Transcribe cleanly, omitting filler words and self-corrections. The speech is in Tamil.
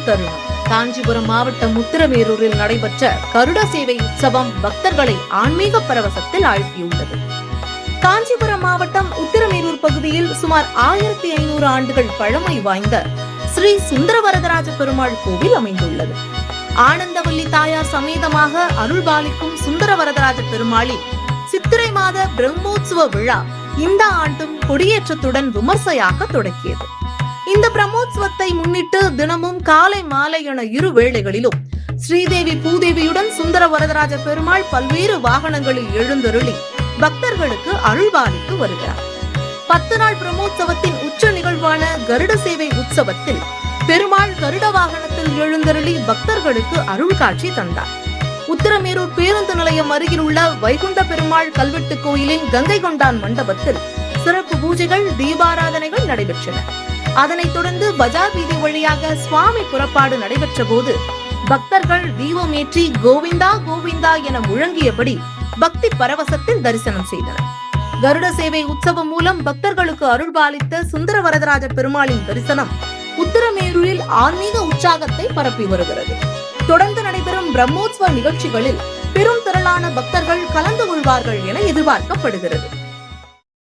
தருணம். காஞ்சிபுரம் மாவட்டம் உத்திரமேரூரில் நடைபெற்ற கருட சேவை உற்சவம் பக்தர்களை ஆன்மீக பரவசத்தில் ஆழ்த்தியுள்ளது. காஞ்சிபுரம் மாவட்டம் உத்திரமேரூர் பகுதியில் சுமார் 1500 ஆண்டுகள் பழமை வாய்ந்த ஸ்ரீ சுந்தரவரதராஜ பெருமாள் கோவில் அமைந்துள்ளது. ஆனந்தவல்லி தாயார் சமேதமாக அருள்பாலிக்கும் சுந்தரவரதராஜ பெருமாளின் சித்திரை மாத பிரம்மோற்சவ விழா இந்த ஆண்டும் கொடியேற்றத்துடன் விமர்சையாக தொடங்கியது. இந்த பிரம்மோற்சவத்தை முன்னிட்டு தினமும் காலை மாலை என இரு வேளைகளிலும் ஸ்ரீதேவி பூதேவியுடன் சுந்தர வரதராஜ பெருமாள் பல்வேறு வாகனங்களில் எழுந்தருளி பக்தர்களுக்கு அருள்பாலித்து வருகிறார். 10 நாள் பிரம்மோற்சவத்தின் உச்ச நிகழ்வான கருட சேவை உற்சவத்தில் பெருமாள் கருட வாகனத்தில் எழுந்தருளி பக்தர்களுக்கு அருள் காட்சி தந்தார். உத்திரமேரூர் பேருந்து நிலையம் அருகில் உள்ள வைகுண்ட பெருமாள் கல்வெட்டு கோயிலின் கங்கை கொண்டான் மண்டபத்தில் சிறப்பு பூஜைகள், தீபாராதனைகள் நடைபெற்றன. அதனைத் தொடர்ந்து பஜார் வீதி வழியாக சுவாமி புறப்பாடு நடைபெற்ற போது பக்தர்கள் தீபமேற்றி கோவிந்தா கோவிந்தா என முழங்கியபடி பக்தி பரவசத்தில் தரிசனம் செய்தனர். கருட சேவை உற்சவம் மூலம் பக்தர்களுக்கு அருள்பாலித்த சுந்தர வரதராஜ பெருமாளின் தரிசனம் உத்திரமேரூரில் ஆன்மீக உற்சாகத்தை பரப்பி வருகிறது. தொடர்ந்து நடைபெறும் பிரம்மோற்சவ நிகழ்ச்சிகளில் பெரும் திரளான பக்தர்கள் கலந்து கொள்வார்கள் என எதிர்பார்க்கப்படுகிறது.